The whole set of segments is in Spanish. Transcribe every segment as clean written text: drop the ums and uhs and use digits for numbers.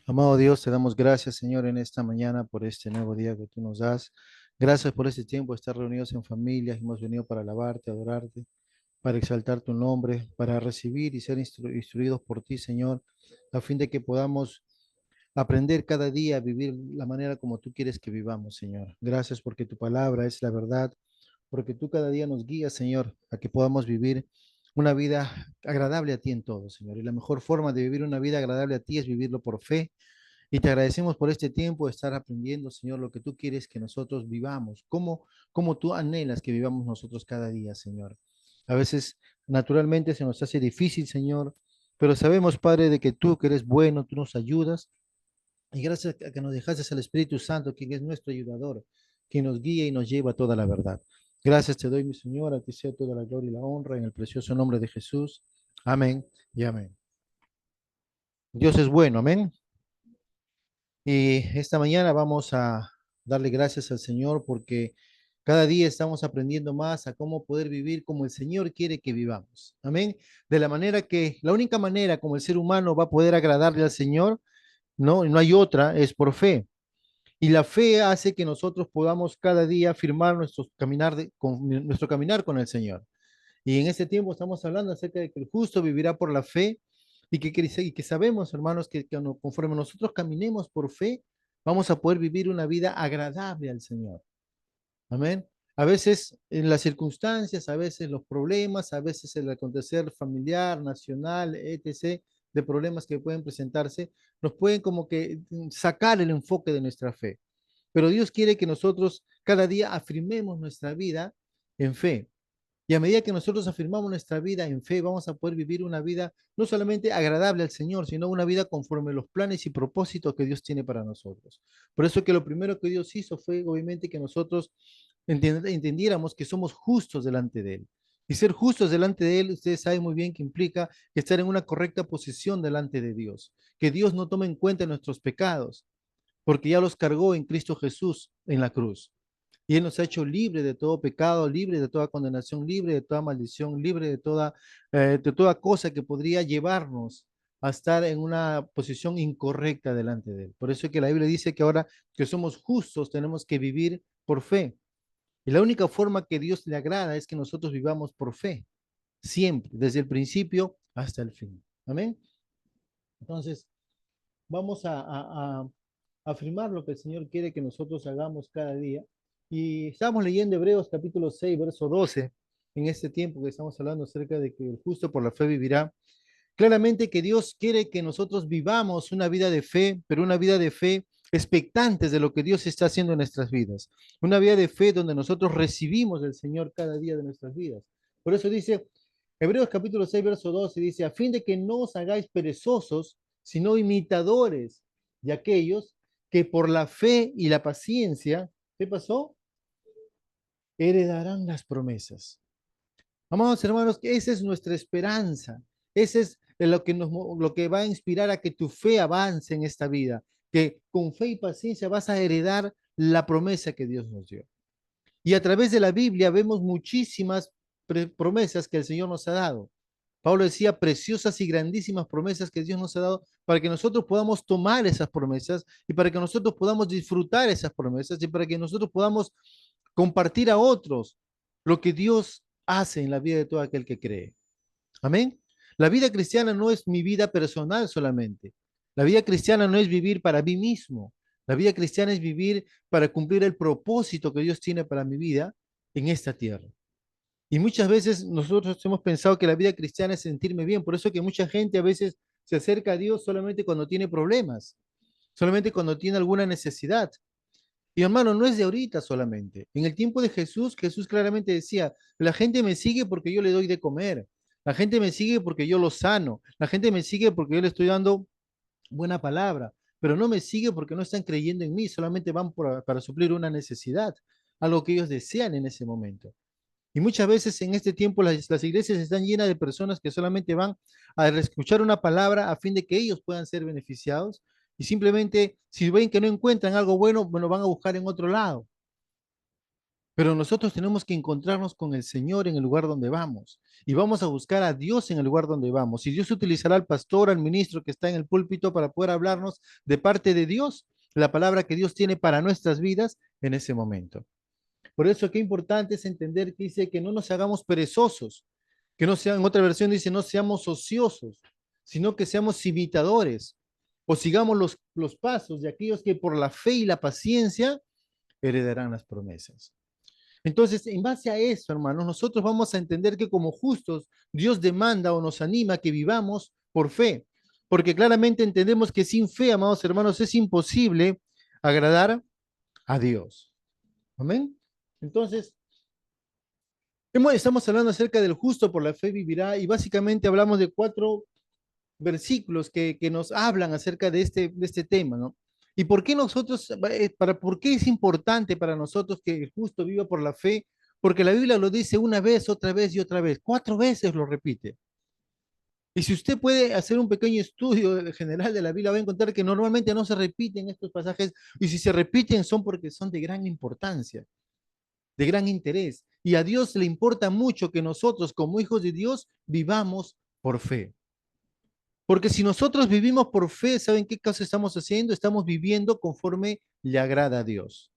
Amado Dios, te damos gracias, Señor, en esta mañana por este nuevo día que tú nos das. Gracias por este tiempo de estar reunidos en familia. Hemos venido para alabarte, adorarte, para exaltar tu nombre, para recibir y ser instruidos por ti, Señor, a fin de que podamos aprender cada día a vivir la manera como tú quieres que vivamos, Señor. Gracias porque tu palabra es la verdad, porque tú cada día nos guías, Señor, a que podamos vivir una vida agradable a ti en todo, Señor. Y la mejor forma de vivir una vida agradable a ti es vivirlo por fe y te agradecemos por este tiempo de estar aprendiendo, Señor, lo que tú quieres que nosotros vivamos, cómo tú anhelas que vivamos nosotros cada día, Señor. A veces, naturalmente, se nos hace difícil, Señor, pero sabemos, Padre, de que tú, que eres bueno, tú nos ayudas. Y gracias a que nos dejaste al Espíritu Santo, quien es nuestro ayudador, quien nos guía y nos lleva a toda la verdad. Gracias te doy, mi Señor, a ti sea toda la gloria y la honra en el precioso nombre de Jesús. Amén y amén. Dios es bueno, amén. Y esta mañana vamos a darle gracias al Señor porque cada día estamos aprendiendo más a cómo poder vivir como el Señor quiere que vivamos. Amén. De la manera que, la única manera como el ser humano va a poder agradarle al Señor, no hay otra, es por fe. Y la fe hace que nosotros podamos cada día afirmar nuestro caminar con el Señor. Y en este tiempo estamos hablando acerca de que el justo vivirá por la fe y que sabemos, hermanos, que conforme nosotros caminemos por fe, vamos a poder vivir una vida agradable al Señor. Amén. A veces en las circunstancias, a veces los problemas, a veces el acontecer familiar, nacional, etc., de problemas que pueden presentarse, nos pueden como que sacar el enfoque de nuestra fe. Pero Dios quiere que nosotros cada día afirmemos nuestra vida en fe. Y a medida que nosotros afirmamos nuestra vida en fe, vamos a poder vivir una vida no solamente agradable al Señor, sino una vida conforme a los planes y propósitos que Dios tiene para nosotros. Por eso que lo primero que Dios hizo fue obviamente que nosotros entendiéramos que somos justos delante de Él. Y ser justos delante de Él, ustedes saben muy bien que implica estar en una correcta posición delante de Dios, que Dios no tome en cuenta nuestros pecados, porque ya los cargó en Cristo Jesús en la cruz. Y Él nos ha hecho libre de todo pecado, libre de toda condenación, libre de toda maldición, libre de toda cosa que podría llevarnos a estar en una posición incorrecta delante de Él. Por eso es que la Biblia dice que ahora que somos justos tenemos que vivir por fe. Y la única forma que Dios le agrada es que nosotros vivamos por fe, siempre, desde el principio hasta el fin. Amén. Entonces, vamos a afirmar lo que el Señor quiere que nosotros hagamos cada día. Y estamos leyendo Hebreos capítulo 6 verso 12 en este tiempo que estamos hablando acerca de que el justo por la fe vivirá. Claramente que Dios quiere que nosotros vivamos una vida de fe, pero una vida de fe expectantes de lo que Dios está haciendo en nuestras vidas. Una vida de fe donde nosotros recibimos del Señor cada día de nuestras vidas. Por eso dice Hebreos capítulo 6 verso 12, dice, a fin de que no os hagáis perezosos, sino imitadores de aquellos que por la fe y la paciencia, ¿qué pasó? Heredarán las promesas. Amados hermanos, que esa es nuestra esperanza. Ese es lo que va a inspirar a que tu fe avance en esta vida, que con fe y paciencia vas a heredar la promesa que Dios nos dio. Y a través de la Biblia vemos muchísimas promesas que el Señor nos ha dado. Pablo decía preciosas y grandísimas promesas que Dios nos ha dado para que nosotros podamos tomar esas promesas y para que nosotros podamos disfrutar esas promesas y para que nosotros podamos compartir a otros lo que Dios hace en la vida de todo aquel que cree. Amén. La vida cristiana no es mi vida personal solamente. La vida cristiana no es vivir para mí mismo. La vida cristiana es vivir para cumplir el propósito que Dios tiene para mi vida en esta tierra. Y muchas veces nosotros hemos pensado que la vida cristiana es sentirme bien. Por eso que mucha gente a veces se acerca a Dios solamente cuando tiene problemas, solamente cuando tiene alguna necesidad. Y hermano, no es de ahorita solamente. En el tiempo de Jesús, Jesús claramente decía, la gente me sigue porque yo le doy de comer. La gente me sigue porque yo lo sano. La gente me sigue porque yo le estoy dando buena palabra. Pero no me sigue porque no están creyendo en mí, solamente van para suplir una necesidad, algo que ellos desean en ese momento. Y muchas veces en este tiempo las iglesias están llenas de personas que solamente van a escuchar una palabra a fin de que ellos puedan ser beneficiados y simplemente si ven que no encuentran algo bueno, bueno, van a buscar en otro lado. Pero nosotros tenemos que encontrarnos con el Señor en el lugar donde vamos y vamos a buscar a Dios en el lugar donde vamos. Y Dios utilizará al pastor, al ministro que está en el púlpito para poder hablarnos de parte de Dios, la palabra que Dios tiene para nuestras vidas en ese momento. Por eso qué importante es entender que dice que no nos hagamos perezosos, que no sean, en otra versión dice, no seamos ociosos, sino que seamos imitadores o sigamos los pasos de aquellos que por la fe y la paciencia heredarán las promesas. Entonces, en base a eso, hermanos, nosotros vamos a entender que como justos, Dios demanda o nos anima a que vivamos por fe, porque claramente entendemos que sin fe, amados hermanos, es imposible agradar a Dios. Amén. Entonces, estamos hablando acerca del justo por la fe vivirá y básicamente hablamos de cuatro versículos que nos hablan acerca de este tema, ¿no? ¿Y por qué nosotros, por qué es importante para nosotros que el justo viva por la fe? Porque la Biblia lo dice una vez, otra vez y otra vez, cuatro veces lo repite. Y si usted puede hacer un pequeño estudio general de la Biblia, va a encontrar que normalmente no se repiten estos pasajes y si se repiten son porque son de gran importancia, de gran interés. Y a Dios le importa mucho que nosotros como hijos de Dios vivamos por fe. Porque si nosotros vivimos por fe, ¿saben qué cosa estamos haciendo? Estamos viviendo conforme le agrada a Dios.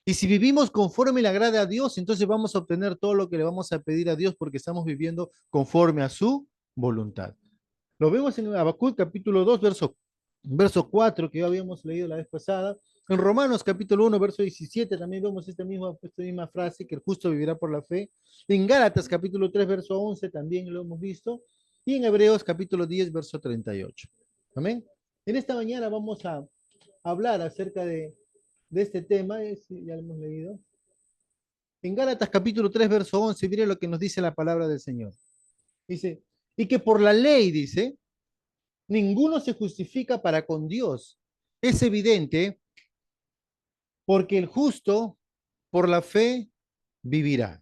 Y si vivimos conforme le agrada a Dios, entonces vamos a obtener todo lo que le vamos a pedir a Dios porque estamos viviendo conforme a su voluntad. Lo vemos en Habacuc capítulo 2, verso 4, que ya habíamos leído la vez pasada. En Romanos capítulo 1, verso 17, también vemos esta misma frase, que el justo vivirá por la fe. En Gálatas capítulo 3, verso 11, también lo hemos visto. Y en Hebreos capítulo 10, verso 38. Amén. En esta mañana vamos a hablar acerca de este tema, ya lo hemos leído. En Gálatas capítulo 3, verso 11, mire lo que nos dice la palabra del Señor. Dice, y que por la ley, dice, ninguno se justifica para con Dios. Es evidente porque el justo por la fe vivirá.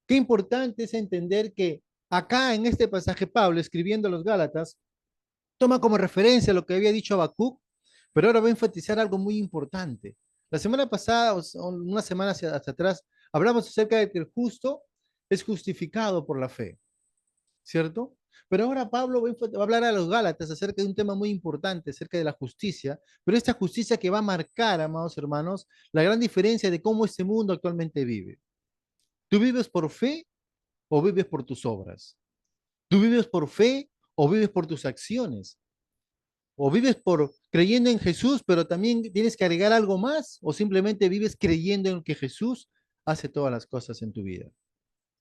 Qué importante es entender que acá en este pasaje Pablo, escribiendo a los Gálatas, toma como referencia lo que había dicho Habacuc, pero ahora va a enfatizar algo muy importante. La semana pasada, o una semana hacia atrás, hablamos acerca de que el justo es justificado por la fe. ¿Cierto? Pero ahora Pablo va a hablar a los Gálatas acerca de un tema muy importante, acerca de la justicia, pero esta justicia que va a marcar, amados hermanos, la gran diferencia de cómo este mundo actualmente vive. ¿Tú vives por fe o vives por tus obras? ¿Tú vives por fe o vives por tus acciones? ¿O vives por creyendo en Jesús, pero también tienes que agregar algo más? ¿O simplemente vives creyendo en que Jesús hace todas las cosas en tu vida?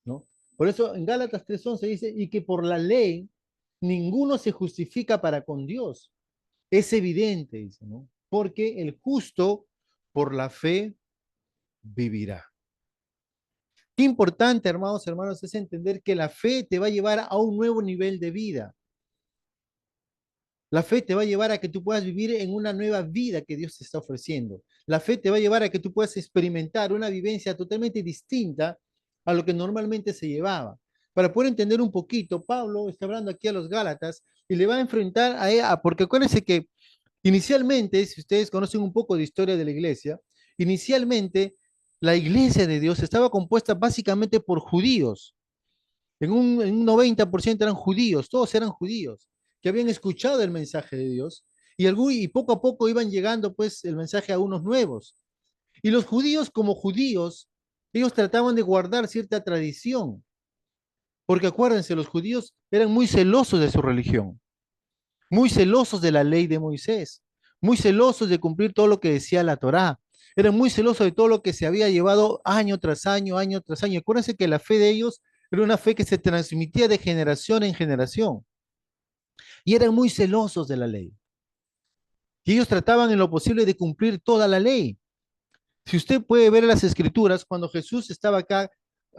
¿No? Por eso en Gálatas 3:11 dice, y que por la ley ninguno se justifica para con Dios. Es evidente, dice, ¿no? Porque el justo por la fe vivirá. Qué importante, hermanos, es entender que la fe te va a llevar a un nuevo nivel de vida. La fe te va a llevar a que tú puedas vivir en una nueva vida que Dios te está ofreciendo. La fe te va a llevar a que tú puedas experimentar una vivencia totalmente distinta a lo que normalmente se llevaba. Para poder entender un poquito, Pablo está hablando aquí a los Gálatas y le va a enfrentar a ella, porque acuérdense que inicialmente, si ustedes conocen un poco de historia de la iglesia, inicialmente la iglesia de Dios estaba compuesta básicamente por judíos, en un 90% eran judíos, todos eran judíos, que habían escuchado el mensaje de Dios y poco a poco iban llegando pues el mensaje a unos nuevos. Y los judíos como judíos, ellos trataban de guardar cierta tradición, porque acuérdense, los judíos eran muy celosos de su religión, muy celosos de la ley de Moisés, muy celosos de cumplir todo lo que decía la Torá. Eran muy celosos de todo lo que se había llevado año tras año, año tras año. Acuérdense que la fe de ellos era una fe que se transmitía de generación en generación y eran muy celosos de la ley. Y ellos trataban en lo posible de cumplir toda la ley. Si usted puede ver en las escrituras, cuando Jesús estaba acá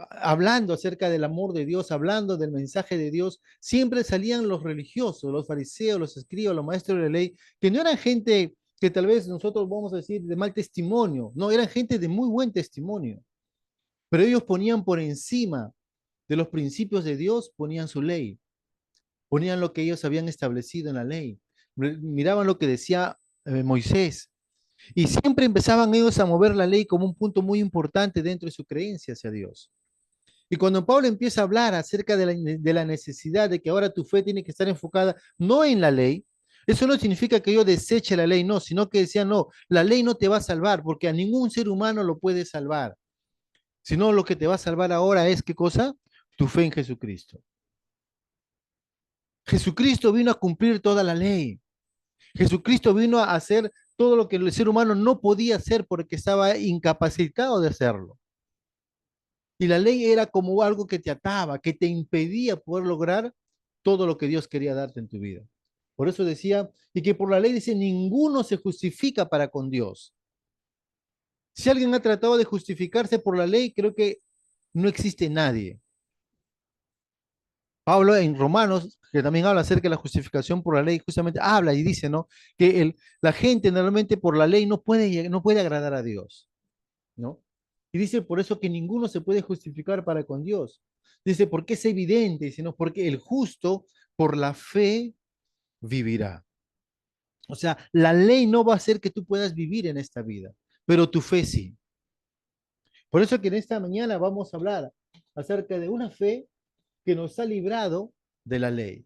hablando acerca del amor de Dios, hablando del mensaje de Dios, siempre salían los religiosos, los fariseos, los escribas, los maestros de la ley, que no eran gente que tal vez nosotros vamos a decir de mal testimonio, no, eran gente de muy buen testimonio, pero ellos ponían por encima de los principios de Dios, ponían su ley, ponían lo que ellos habían establecido en la ley, miraban lo que decía Moisés. Y siempre empezaban ellos a mover la ley como un punto muy importante dentro de su creencia hacia Dios. Y cuando Pablo empieza a hablar acerca de la necesidad de que ahora tu fe tiene que estar enfocada no en la ley, eso no significa que yo deseche la ley, no, sino que decía, no, la ley no te va a salvar porque a ningún ser humano lo puede salvar, sino lo que te va a salvar ahora es, ¿qué cosa? Tu fe en Jesucristo. Jesucristo vino a cumplir toda la ley. Jesucristo vino a hacer todo lo que el ser humano no podía hacer porque estaba incapacitado de hacerlo. Y la ley era como algo que te ataba, que te impedía poder lograr todo lo que Dios quería darte en tu vida. Por eso decía, y que por la ley dice, ninguno se justifica para con Dios. Si alguien ha tratado de justificarse por la ley, creo que no existe nadie. Pablo en Romanos, que también habla acerca de la justificación por la ley, justamente habla y dice, ¿no? Que la gente normalmente por la ley no puede agradar a Dios, ¿no? Y dice por eso que ninguno se puede justificar para con Dios. Dice, porque es evidente, sino porque el justo por la fe vivirá. O sea, la ley no va a hacer que tú puedas vivir en esta vida, pero tu fe sí. Por eso que en esta mañana vamos a hablar acerca de una fe que nos ha librado de la ley.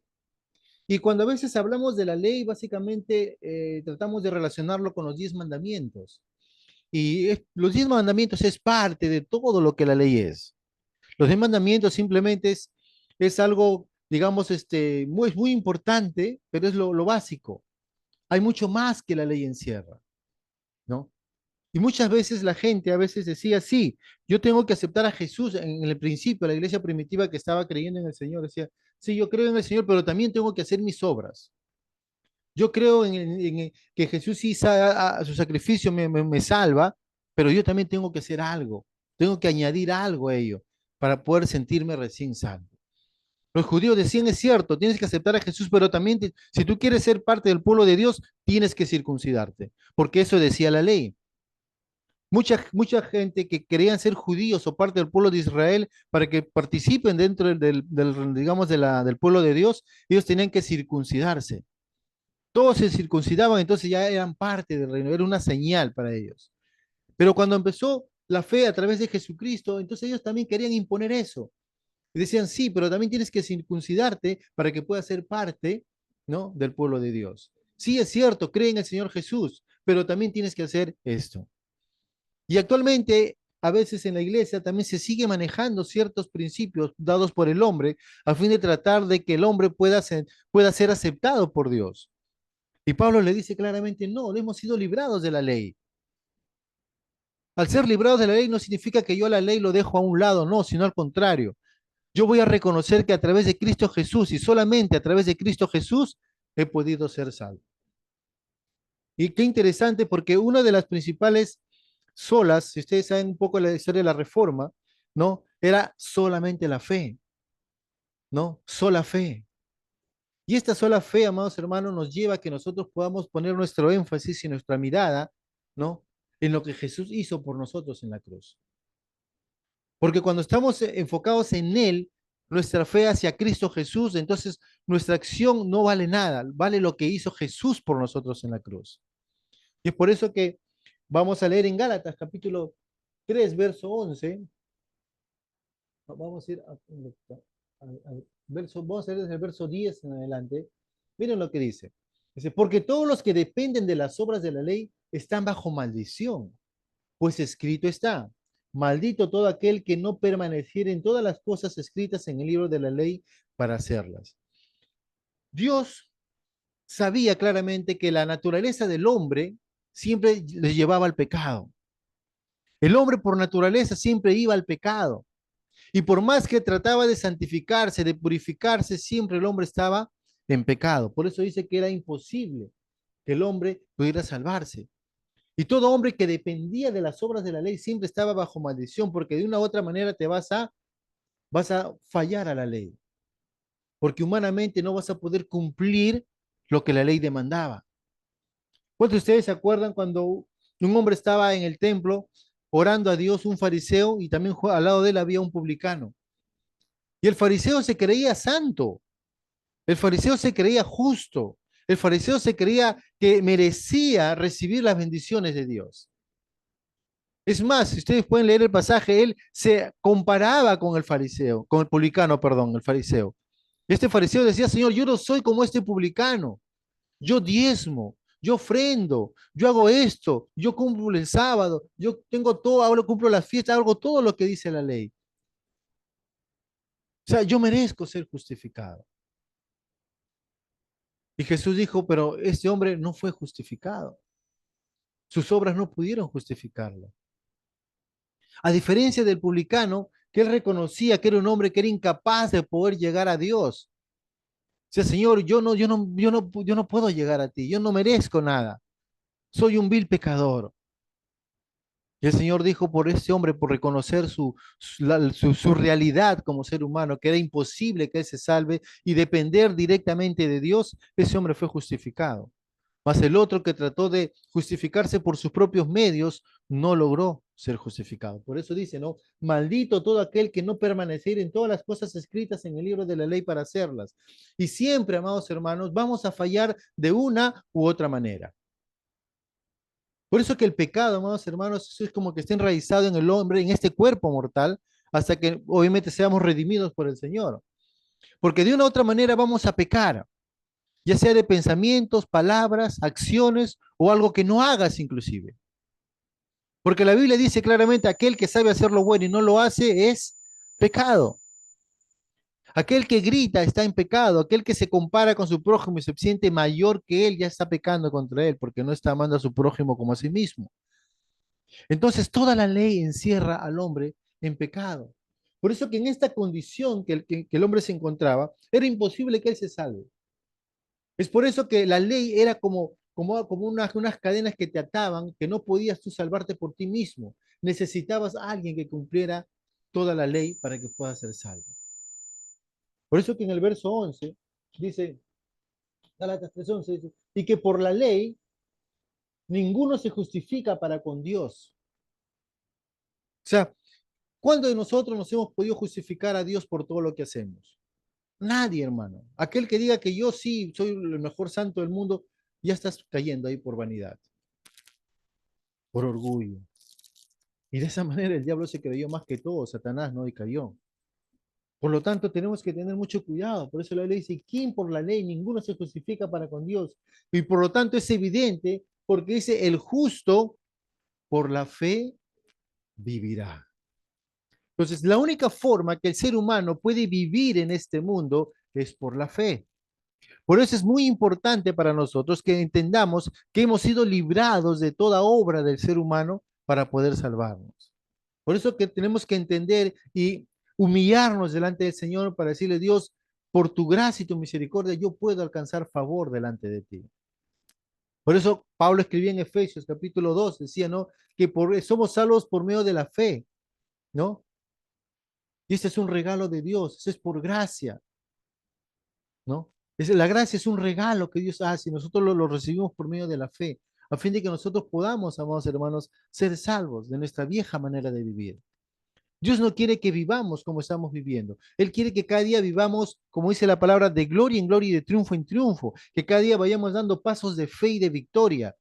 Y cuando a veces hablamos de la ley, básicamente tratamos de relacionarlo con los 10 mandamientos. Y los 10 mandamientos es parte de todo lo que la ley es. Los 10 mandamientos simplemente es algo, digamos, muy importante, pero es lo básico. Hay mucho más que la ley encierra, ¿no? Y muchas veces la gente a veces decía, sí, yo tengo que aceptar a Jesús en el principio, la iglesia primitiva que estaba creyendo en el Señor, decía, sí, yo creo en el Señor, pero también tengo que hacer mis obras. Yo creo en que Jesús sí, su sacrificio me salva, pero yo también tengo que hacer algo, tengo que añadir algo a ello para poder sentirme recién salvo. Los judíos decían, es cierto, tienes que aceptar a Jesús, pero también si tú quieres ser parte del pueblo de Dios, tienes que circuncidarte, porque eso decía la ley. Mucha gente que querían ser judíos o parte del pueblo de Israel para que participen dentro digamos, del pueblo de Dios, ellos tenían que circuncidarse. Todos se circuncidaban, entonces ya eran parte del reino, era una señal para ellos. Pero cuando empezó la fe a través de Jesucristo, entonces ellos también querían imponer eso. Y decían, sí, pero también tienes que circuncidarte para que puedas ser parte, ¿no? Del pueblo de Dios. Sí, es cierto, cree en el Señor Jesús, pero también tienes que hacer esto. Y actualmente, a veces en la iglesia también se sigue manejando ciertos principios dados por el hombre a fin de tratar de que el hombre pueda ser aceptado por Dios. Y Pablo le dice claramente, no, no hemos sido librados de la ley. Al ser librados de la ley no significa que yo la ley lo dejo a un lado, no, sino al contrario. Yo voy a reconocer que a través de Cristo Jesús y solamente a través de Cristo Jesús he podido ser salvo. Y qué interesante porque una de las principales solas, si ustedes saben un poco la historia de la Reforma, ¿no? Era solamente la fe, ¿no? Sola fe. Y esta sola fe, amados hermanos, nos lleva a que nosotros podamos poner nuestro énfasis y nuestra mirada, ¿no? En lo que Jesús hizo por nosotros en la cruz. Porque cuando estamos enfocados en Él, nuestra fe hacia Cristo Jesús, entonces nuestra acción no vale nada, vale lo que hizo Jesús por nosotros en la cruz. Y es por eso que vamos a leer en Gálatas capítulo 3 verso 11. Vamos a ir vamos a leer desde el verso 10 en adelante. Miren lo que dice. Dice, porque todos los que dependen de las obras de la ley están bajo maldición, pues escrito está, maldito todo aquel que no permaneciera en todas las cosas escritas en el libro de la ley para hacerlas. Dios sabía claramente que la naturaleza del hombre siempre le llevaba al pecado. El hombre por naturaleza siempre iba al pecado. Y por más que trataba de santificarse, de purificarse, siempre el hombre estaba en pecado. Por eso dice que era imposible que el hombre pudiera salvarse. Y todo hombre que dependía de las obras de la ley siempre estaba bajo maldición, porque de una u otra manera vas a fallar a la ley, porque humanamente no vas a poder cumplir lo que la ley demandaba. ¿Cuántos de ustedes se acuerdan cuando un hombre estaba en el templo orando a Dios, un fariseo, y también al lado de él había un publicano? Y el fariseo se creía santo, el fariseo se creía justo, El fariseo se creía que merecía recibir las bendiciones de Dios. Es más, si ustedes pueden leer el pasaje, él se comparaba con el fariseo, con el publicano, perdón, el fariseo. Este fariseo decía, Señor, yo no soy como este publicano. Yo diezmo, yo ofrendo, yo hago esto, yo cumplo el sábado, yo tengo todo, ahora cumplo la fiesta, hago todo lo que dice la ley. O sea, yo merezco ser justificado. Y Jesús dijo, pero este hombre no fue justificado. Sus obras no pudieron justificarlo. A diferencia del publicano, que él reconocía que era un hombre que era incapaz de poder llegar a Dios. O sea, Señor, yo no puedo llegar a ti, yo no merezco nada. Soy un vil pecador. Y el Señor dijo por ese hombre, por reconocer su realidad como ser humano, que era imposible que él se salve y depender directamente de Dios, ese hombre fue justificado. Mas el otro que trató de justificarse por sus propios medios, no logró ser justificado. Por eso dice, ¿no? Maldito todo aquel que no permaneciera en todas las cosas escritas en el libro de la ley para hacerlas. Y siempre, amados hermanos, vamos a fallar de una u otra manera. Por eso que el pecado, amados hermanos, eso es como que está enraizado en el hombre, en este cuerpo mortal, hasta que obviamente seamos redimidos por el Señor. Porque de una u otra manera vamos a pecar, ya sea de pensamientos, palabras, acciones o algo que no hagas inclusive. Porque la Biblia dice claramente, aquel que sabe hacer lo bueno y no lo hace es pecado. Aquel que grita está en pecado, aquel que se compara con su prójimo y se siente mayor que él ya está pecando contra él porque no está amando a su prójimo como a sí mismo. Entonces, toda la ley encierra al hombre en pecado. Por eso que en esta condición que el hombre se encontraba, era imposible que él se salve. Es por eso que la ley era como unas cadenas que te ataban, que no podías tú salvarte por ti mismo. Necesitabas a alguien que cumpliera toda la ley para que puedas ser salvo. Por eso que en el verso 11 dice, Gálatas 3:11 dice, y que por la ley ninguno se justifica para con Dios. O sea, ¿cuándo de nosotros nos hemos podido justificar a Dios por todo lo que hacemos? Nadie, hermano. Aquel que diga que yo sí soy el mejor santo del mundo, ya estás cayendo ahí por vanidad, por orgullo. Y de esa manera el diablo se creyó más que todo, Satanás, ¿no? Y cayó. Por lo tanto, tenemos que tener mucho cuidado. Por eso la ley dice, ¿quién por la ley? Ninguno se justifica para con Dios. Y por lo tanto es evidente porque dice, el justo por la fe vivirá. Entonces, la única forma que el ser humano puede vivir en este mundo es por la fe. Por eso es muy importante para nosotros que entendamos que hemos sido librados de toda obra del ser humano para poder salvarnos. Por eso que tenemos que entender y humillarnos delante del Señor para decirle, Dios, por tu gracia y tu misericordia, yo puedo alcanzar favor delante de ti. Por eso Pablo escribía en Efesios capítulo 2, decía, ¿no? Que somos salvos por medio de la fe, ¿no? Y este es un regalo de Dios, eso es por gracia, ¿no? La gracia es un regalo que Dios hace y nosotros lo recibimos por medio de la fe, a fin de que nosotros podamos, amados hermanos, ser salvos de nuestra vieja manera de vivir. Dios no quiere que vivamos como estamos viviendo. Él quiere que cada día vivamos, como dice la palabra, de gloria en gloria y de triunfo en triunfo, que cada día vayamos dando pasos de fe y de victoria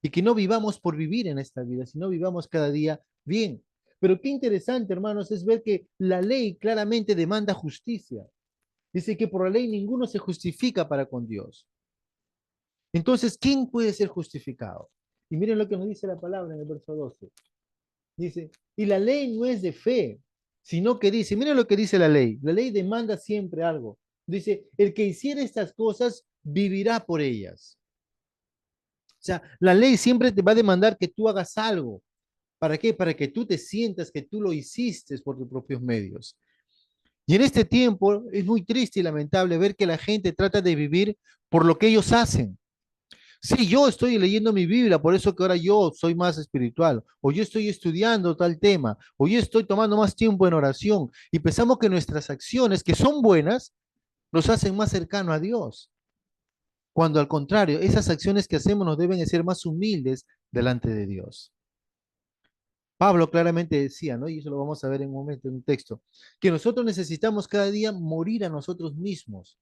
y que no vivamos por vivir en esta vida, sino vivamos cada día bien. Pero qué interesante, hermanos, es ver que la ley claramente demanda justicia. Dice que por la ley ninguno se justifica para con Dios. Entonces, ¿quién puede ser justificado? Y miren lo que nos dice la palabra en el verso 12. Dice, y la ley no es de fe, sino que dice, miren lo que dice la ley. La ley demanda siempre algo. Dice, el que hiciera estas cosas vivirá por ellas. O sea, la ley siempre te va a demandar que tú hagas algo. ¿Para qué? Para que tú te sientas que tú lo hiciste por tus propios medios. Y en este tiempo es muy triste y lamentable ver que la gente trata de vivir por lo que ellos hacen. Sí, yo estoy leyendo mi Biblia, por eso que ahora yo soy más espiritual, o yo estoy estudiando tal tema, o yo estoy tomando más tiempo en oración, y pensamos que nuestras acciones, que son buenas, nos hacen más cercano a Dios, cuando al contrario, esas acciones que hacemos nos deben de ser más humildes delante de Dios. Pablo claramente decía, ¿no? Y eso lo vamos a ver en un momento en un texto, que nosotros necesitamos cada día morir a nosotros mismos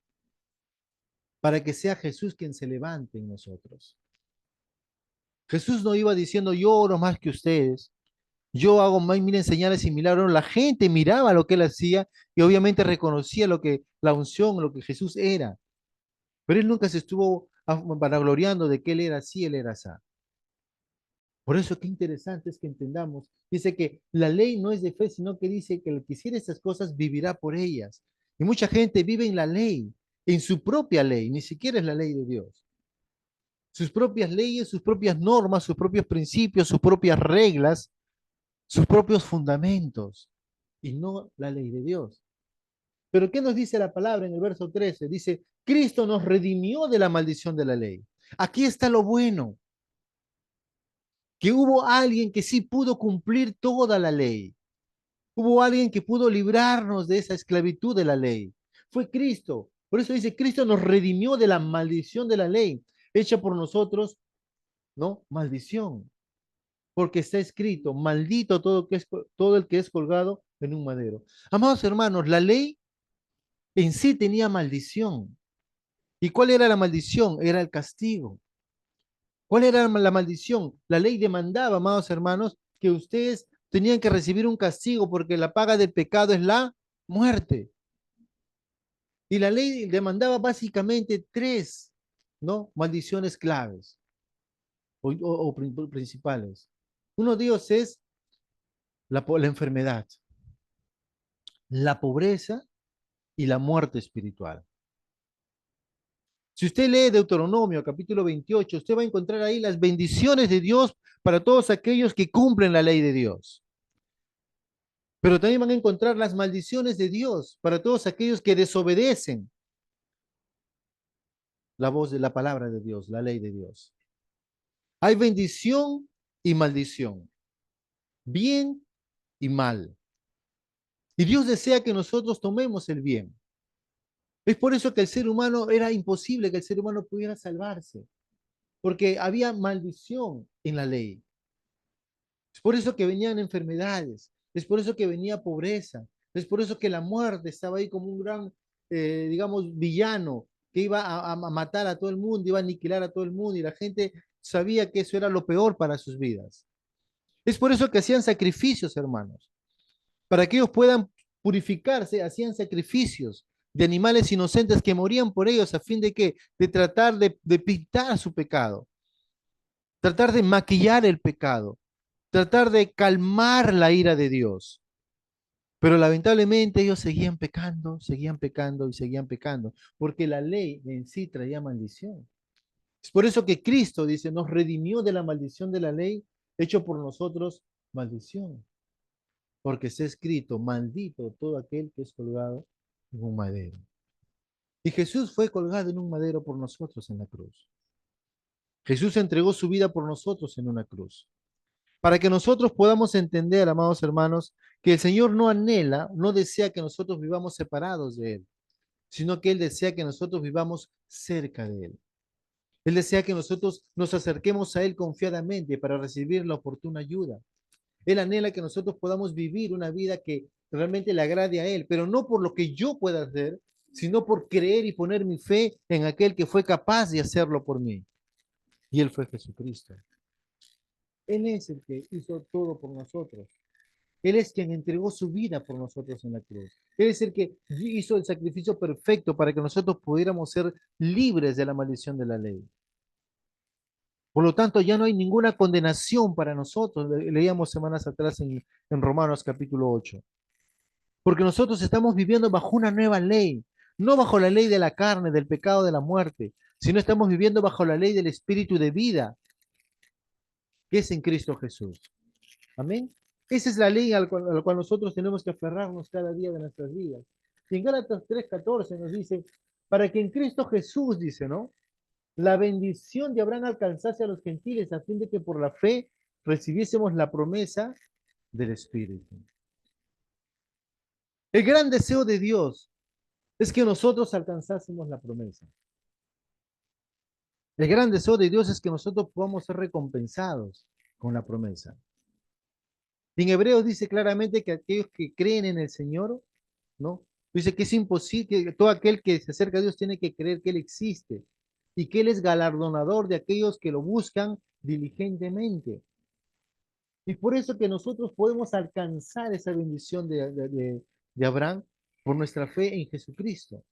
para que sea Jesús quien se levante en nosotros. Jesús no iba diciendo, yo oro más que ustedes, yo hago más, miren, señales y milagros. La gente miraba lo que él hacía y obviamente reconocía lo que la unción, lo que Jesús era. Pero él nunca se estuvo vanagloriando de que él era así, él era así. Por eso qué interesante es que entendamos. Dice que la ley no es de fe, sino que dice que el que hiciera estas cosas vivirá por ellas. Y mucha gente vive en la ley, en su propia ley, ni siquiera es la ley de Dios. Sus propias leyes, sus propias normas, sus propios principios, sus propias reglas, sus propios fundamentos, y no la ley de Dios. Pero ¿qué nos dice la palabra en el verso 13? Dice, Cristo nos redimió de la maldición de la ley. Aquí está lo bueno, que hubo alguien que sí pudo cumplir toda la ley. Hubo alguien que pudo librarnos de esa esclavitud de la ley. Fue Cristo. Por eso dice, Cristo nos redimió de la maldición de la ley, hecha por nosotros, ¿no? Maldición. Porque está escrito, maldito todo el que es colgado en un madero. Amados hermanos, la ley en sí tenía maldición. ¿Y cuál era la maldición? Era el castigo. ¿Cuál era la maldición? La ley demandaba, amados hermanos, que ustedes tenían que recibir un castigo porque la paga del pecado es la muerte. Y la ley demandaba básicamente tres, ¿no? Maldiciones claves o principales. Uno de ellos es la enfermedad, la pobreza y la muerte espiritual. Si usted lee Deuteronomio capítulo 28, usted va a encontrar ahí las bendiciones de Dios para todos aquellos que cumplen la ley de Dios. Pero también van a encontrar las maldiciones de Dios para todos aquellos que desobedecen la voz de la palabra de Dios, la ley de Dios. Hay bendición y maldición, bien y mal. Y Dios desea que nosotros tomemos el bien. Es por eso que el ser humano era imposible que el ser humano pudiera salvarse, porque había maldición en la ley. Es por eso que venían enfermedades, es por eso que venía pobreza, es por eso que la muerte estaba ahí como un gran, digamos, villano que iba a matar a todo el mundo, iba a aniquilar a todo el mundo y la gente sabía que eso era lo peor para sus vidas. Es por eso que hacían sacrificios, hermanos. Para que ellos puedan purificarse, hacían sacrificios de animales inocentes que morían por ellos a fin de que de tratar de pintar su pecado, tratar de maquillar el pecado, tratar de calmar la ira de Dios. Pero lamentablemente ellos seguían pecando y seguían pecando, porque la ley en sí traía maldición. Es por eso que Cristo dice, nos redimió de la maldición de la ley, hecho por nosotros maldición. Porque está escrito, maldito todo aquel que es colgado en un madero. Y Jesús fue colgado en un madero por nosotros en la cruz. Jesús entregó su vida por nosotros en una cruz. Para que nosotros podamos entender, amados hermanos, que el Señor no anhela, no desea que nosotros vivamos separados de Él, sino que Él desea que nosotros vivamos cerca de Él. Él desea que nosotros nos acerquemos a Él confiadamente para recibir la oportuna ayuda. Él anhela que nosotros podamos vivir una vida que realmente le agrade a Él, pero no por lo que yo pueda hacer, sino por creer y poner mi fe en aquel que fue capaz de hacerlo por mí. Y Él fue Jesucristo. Él es el que hizo todo por nosotros. Él es quien entregó su vida por nosotros en la cruz. Él es el que hizo el sacrificio perfecto para que nosotros pudiéramos ser libres de la maldición de la ley. Por lo tanto, ya no hay ninguna condenación para nosotros. Leíamos semanas atrás en Romanos capítulo 8. Porque nosotros estamos viviendo bajo una nueva ley, no bajo la ley de la carne, del pecado, de la muerte, sino estamos viviendo bajo la ley del espíritu de vida, que es en Cristo Jesús. Amén. Esa es la ley a la cual nosotros tenemos que aferrarnos cada día de nuestras vidas. Y en Gálatas 3:14 nos dice, para que en Cristo Jesús, dice, ¿no? La bendición de Abraham alcanzase a los gentiles a fin de que por la fe recibiésemos la promesa del Espíritu. El gran deseo de Dios es que nosotros alcanzásemos la promesa. El gran deseo de Dios es que nosotros podamos ser recompensados con la promesa. En Hebreos dice claramente que aquellos que creen en el Señor, ¿no? Dice que es imposible, que todo aquel que se acerca a Dios tiene que creer que Él existe y que Él es galardonador de aquellos que lo buscan diligentemente. Y por eso que nosotros podemos alcanzar esa bendición de Abraham por nuestra fe en Jesucristo.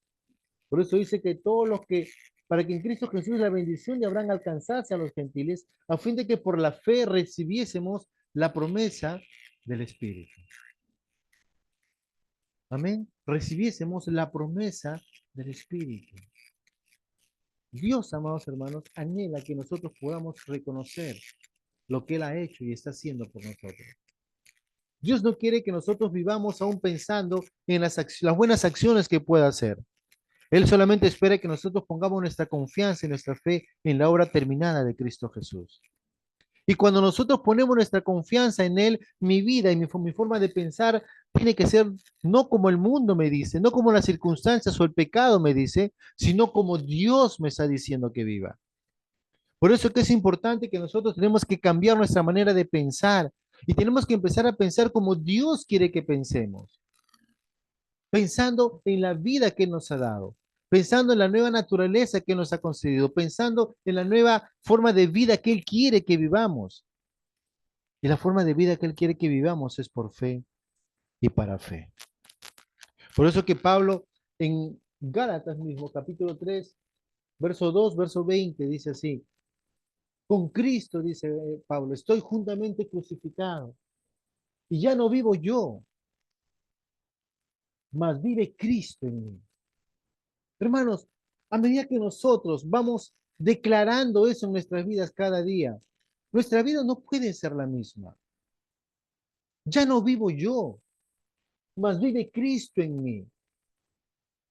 Por eso dice que todos los que, para que en Cristo Jesús la bendición de Abraham alcanzase a los gentiles, a fin de que por la fe recibiésemos la promesa del Espíritu. Amén. Recibiésemos la promesa del Espíritu. Dios, amados hermanos, anhela que nosotros podamos reconocer lo que Él ha hecho y está haciendo por nosotros. Dios no quiere que nosotros vivamos aún pensando en las buenas acciones que pueda hacer. Él solamente espera que nosotros pongamos nuestra confianza y nuestra fe en la obra terminada de Cristo Jesús. Y cuando nosotros ponemos nuestra confianza en Él, mi vida y mi forma de pensar tiene que ser no como el mundo me dice, no como las circunstancias o el pecado me dice, sino como Dios me está diciendo que viva. Por eso que es importante que nosotros tenemos que cambiar nuestra manera de pensar y tenemos que empezar a pensar como Dios quiere que pensemos, pensando en la vida que Él nos ha dado, pensando en la nueva naturaleza que Él nos ha concedido, pensando en la nueva forma de vida que Él quiere que vivamos. Y la forma de vida que Él quiere que vivamos es por fe y para fe. Por eso que Pablo en Gálatas mismo, capítulo 3, verso 2, verso 20, dice así, con Cristo, dice Pablo, estoy juntamente crucificado y ya no vivo yo, mas vive Cristo en mí. Hermanos, a medida que nosotros vamos declarando eso en nuestras vidas cada día, nuestra vida no puede ser la misma. Ya no vivo yo, mas vive Cristo en mí.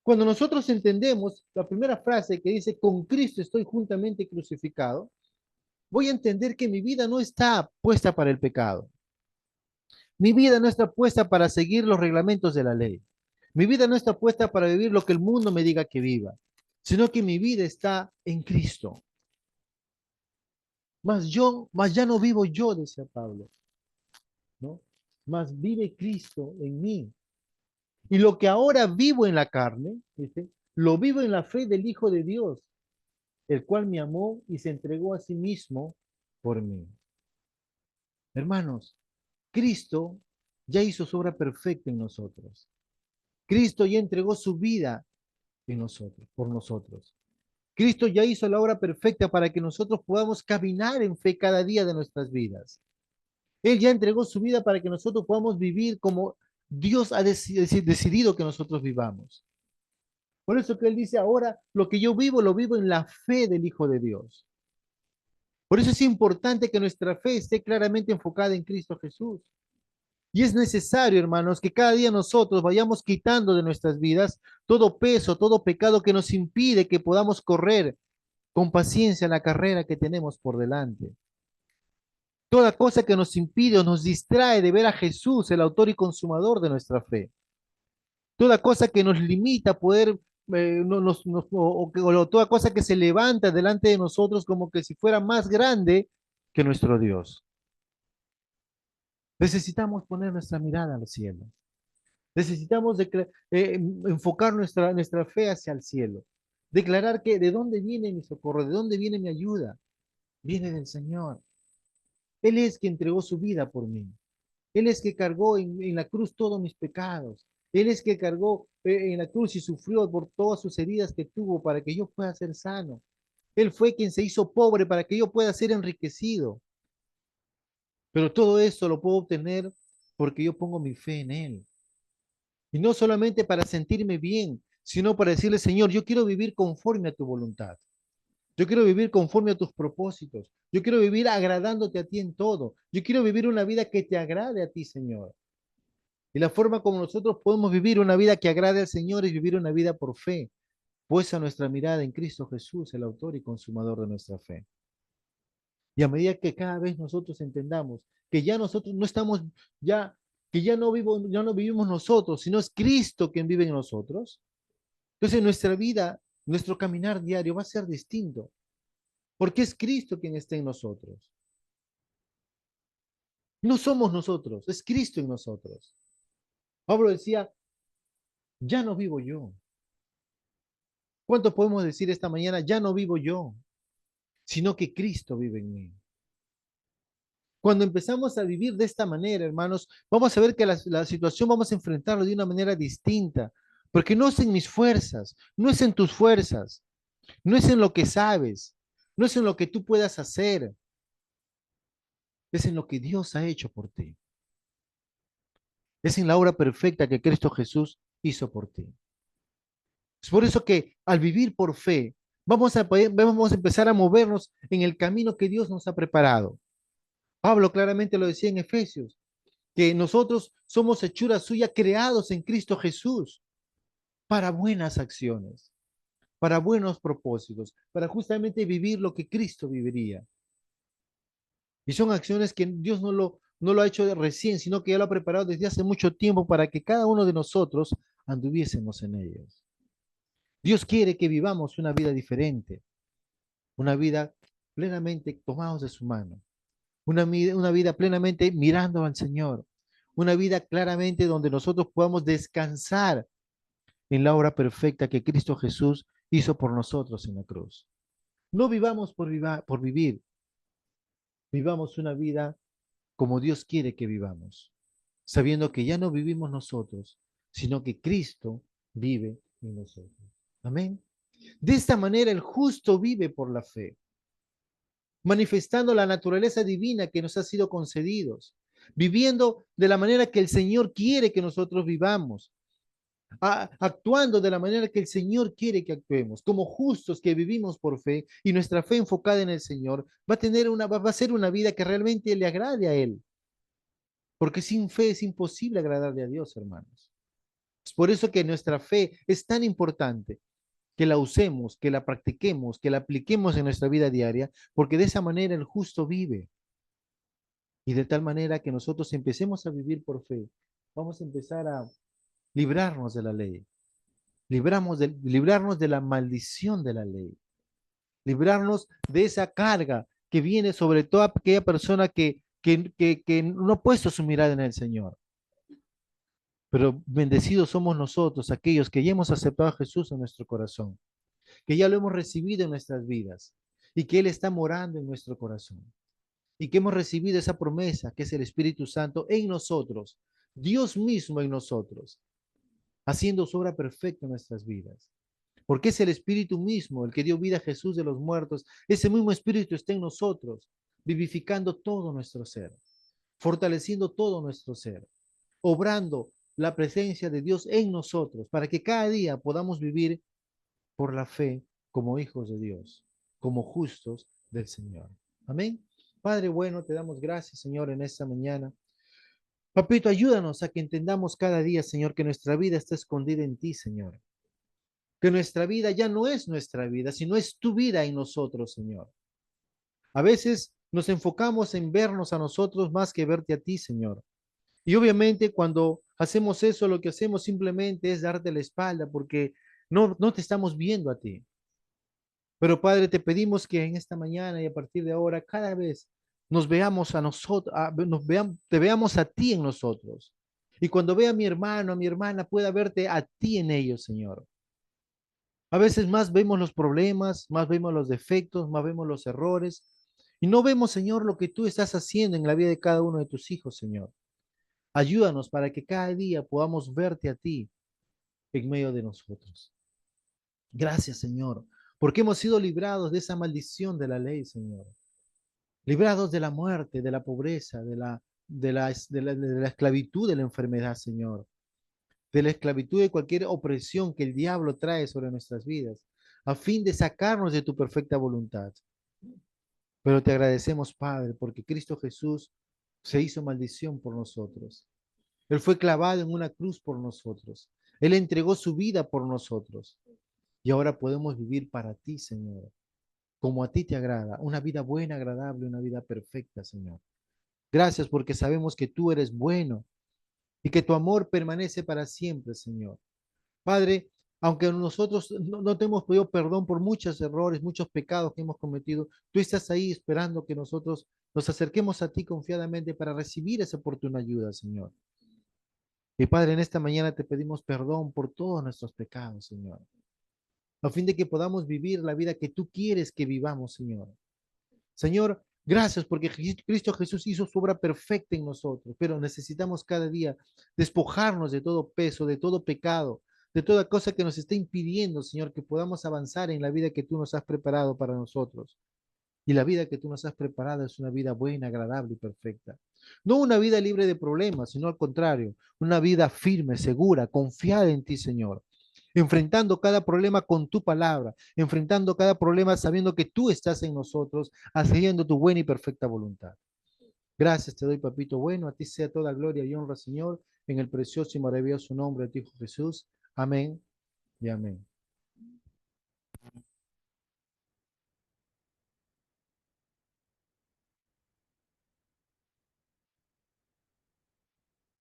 Cuando nosotros entendemos la primera frase que dice, con Cristo estoy juntamente crucificado, voy a entender que mi vida no está puesta para el pecado. Mi vida no está puesta para seguir los reglamentos de la ley. Mi vida no está puesta para vivir lo que el mundo me diga que viva, sino que mi vida está en Cristo. Mas ya no vivo yo, decía Pablo, ¿no? Mas vive Cristo en mí. Y lo que ahora vivo en la carne, ¿viste? Lo vivo en la fe del Hijo de Dios, el cual me amó y se entregó a sí mismo por mí. Hermanos, Cristo ya hizo su obra perfecta en nosotros. Cristo ya entregó su vida en nosotros, por nosotros. Cristo ya hizo la obra perfecta para que nosotros podamos caminar en fe cada día de nuestras vidas. Él ya entregó su vida para que nosotros podamos vivir como Dios ha decidido que nosotros vivamos. Por eso que Él dice, ahora lo que yo vivo, lo vivo en la fe del Hijo de Dios. Por eso es importante que nuestra fe esté claramente enfocada en Cristo Jesús. Y es necesario, hermanos, que cada día nosotros vayamos quitando de nuestras vidas todo peso, todo pecado que nos impide que podamos correr con paciencia la carrera que tenemos por delante. Toda cosa que nos impide o nos distrae de ver a Jesús, el autor y consumador de nuestra fe. Toda cosa que nos limita a poder, o toda cosa que se levanta delante de nosotros como que si fuera más grande que nuestro Dios. Necesitamos poner nuestra mirada al cielo. Necesitamos enfocar nuestra fe hacia el cielo. Declarar que de dónde viene mi socorro, de dónde viene mi ayuda. Viene del Señor. Él es quien entregó su vida por mí. Él es que cargó en la cruz todos mis pecados. Él es que cargó en la cruz y sufrió por todas sus heridas que tuvo para que yo pueda ser sano. Él fue quien se hizo pobre para que yo pueda ser enriquecido. Pero todo eso lo puedo obtener porque yo pongo mi fe en Él. Y no solamente para sentirme bien, sino para decirle, Señor, yo quiero vivir conforme a tu voluntad. Yo quiero vivir conforme a tus propósitos. Yo quiero vivir agradándote a ti en todo. Yo quiero vivir una vida que te agrade a ti, Señor. Y la forma como nosotros podemos vivir una vida que agrade al Señor es vivir una vida por fe, puesta nuestra mirada en Cristo Jesús, el autor y consumador de nuestra fe. Y a medida que cada vez nosotros entendamos que ya nosotros no estamos, ya, que ya no vivimos nosotros, sino es Cristo quien vive en nosotros, entonces nuestra vida, nuestro caminar diario va a ser distinto, porque es Cristo quien está en nosotros. No somos nosotros, es Cristo en nosotros. Pablo decía, Ya no vivo yo. ¿Cuánto podemos decir esta mañana? Ya no vivo yo, sino que Cristo vive en mí. Cuando empezamos a vivir de esta manera, hermanos, vamos a ver que la situación vamos a enfrentarlo de una manera distinta, porque no es en mis fuerzas, no es en tus fuerzas, no es en lo que sabes, no es en lo que tú puedas hacer, es en lo que Dios ha hecho por ti. Es en la obra perfecta que Cristo Jesús hizo por ti. Es por eso que al vivir por fe, vamos a empezar a movernos en el camino que Dios nos ha preparado. Pablo claramente lo decía en Efesios, que nosotros somos hechura suya creados en Cristo Jesús para buenas acciones, para buenos propósitos, para justamente vivir lo que Cristo viviría. Y son acciones que Dios no lo ha hecho de recién, sino que ya lo ha preparado desde hace mucho tiempo para que cada uno de nosotros anduviésemos en ellas. Dios quiere que vivamos una vida diferente, una vida plenamente tomados de su mano, una vida plenamente mirando al Señor, una vida claramente donde nosotros podamos descansar en la obra perfecta que Cristo Jesús hizo por nosotros en la cruz. No vivamos por vivir, vivamos una vida como Dios quiere que vivamos, sabiendo que ya no vivimos nosotros, sino que Cristo vive en nosotros. Amén. De esta manera el justo vive por la fe, manifestando la naturaleza divina que nos ha sido concedidos, viviendo de la manera que el Señor quiere que nosotros vivamos, actuando de la manera que el Señor quiere que actuemos, como justos que vivimos por fe y nuestra fe enfocada en el Señor va a ser una vida que realmente le agrade a Él, porque sin fe es imposible agradarle a Dios, hermanos. Es por eso que nuestra fe es tan importante, que la usemos, que la practiquemos, que la apliquemos en nuestra vida diaria, porque de esa manera el justo vive. Y de tal manera que nosotros empecemos a vivir por fe, vamos a empezar a librarnos de la ley, librarnos de la maldición de la ley, librarnos de esa carga que viene sobre toda aquella persona que no ha puesto su mirada en el Señor. Pero bendecidos somos nosotros, aquellos que ya hemos aceptado a Jesús en nuestro corazón, que ya lo hemos recibido en nuestras vidas y que Él está morando en nuestro corazón y que hemos recibido esa promesa que es el Espíritu Santo en nosotros, Dios mismo en nosotros, haciendo su obra perfecta en nuestras vidas. Porque es el Espíritu mismo el que dio vida a Jesús de los muertos. Ese mismo Espíritu está en nosotros, vivificando todo nuestro ser, fortaleciendo todo nuestro ser, obrando la presencia de Dios en nosotros, para que cada día podamos vivir por la fe como hijos de Dios, como justos del Señor. Amén. Padre bueno, te damos gracias, Señor, en esta mañana. Papito, ayúdanos a que entendamos cada día, Señor, que nuestra vida está escondida en ti, Señor. Que nuestra vida ya no es nuestra vida, sino es tu vida en nosotros, Señor. A veces nos enfocamos en vernos a nosotros más que verte a ti, Señor. Y obviamente cuando hacemos eso, lo que hacemos simplemente es darte la espalda porque no te estamos viendo a ti. Pero Padre, te pedimos que en esta mañana y a partir de ahora, cada vez nos veamos a nosotros, te veamos a ti en nosotros. Y cuando vea a mi hermano, a mi hermana, pueda verte a ti en ellos, Señor. A veces más vemos los problemas, más vemos los defectos, más vemos los errores. Y no vemos, Señor, lo que tú estás haciendo en la vida de cada uno de tus hijos, Señor. Ayúdanos para que cada día podamos verte a ti en medio de nosotros. Gracias, Señor, porque hemos sido librados de esa maldición de la ley, Señor. Librados de la muerte, de la pobreza, de la esclavitud, de la enfermedad, Señor. De la esclavitud de cualquier opresión que el diablo trae sobre nuestras vidas, a fin de sacarnos de tu perfecta voluntad. Pero te agradecemos, Padre, porque Cristo Jesús se hizo maldición por nosotros. Él fue clavado en una cruz por nosotros. Él entregó su vida por nosotros. Y ahora podemos vivir para ti, Señor, como a ti te agrada, una vida buena, agradable, una vida perfecta, Señor. Gracias porque sabemos que tú eres bueno y que tu amor permanece para siempre, Señor. Padre, aunque nosotros no te hemos pedido perdón por muchos errores, muchos pecados que hemos cometido, tú estás ahí esperando que nosotros nos acerquemos a ti confiadamente para recibir esa oportuna ayuda, Señor. Y Padre, en esta mañana te pedimos perdón por todos nuestros pecados, Señor, a fin de que podamos vivir la vida que tú quieres que vivamos, Señor. Señor, gracias porque Cristo Jesús hizo su obra perfecta en nosotros, pero necesitamos cada día despojarnos de todo peso, de todo pecado, de toda cosa que nos esté impidiendo, Señor, que podamos avanzar en la vida que tú nos has preparado para nosotros. Y la vida que tú nos has preparado es una vida buena, agradable y perfecta. No una vida libre de problemas, sino al contrario, una vida firme, segura, confiada en ti, Señor. Enfrentando cada problema con tu palabra, enfrentando cada problema sabiendo que tú estás en nosotros, haciendo tu buena y perfecta voluntad. Gracias te doy, papito bueno. A ti sea toda gloria y honra, Señor, en el precioso y maravilloso nombre de tu Hijo Jesús. Amén y amén.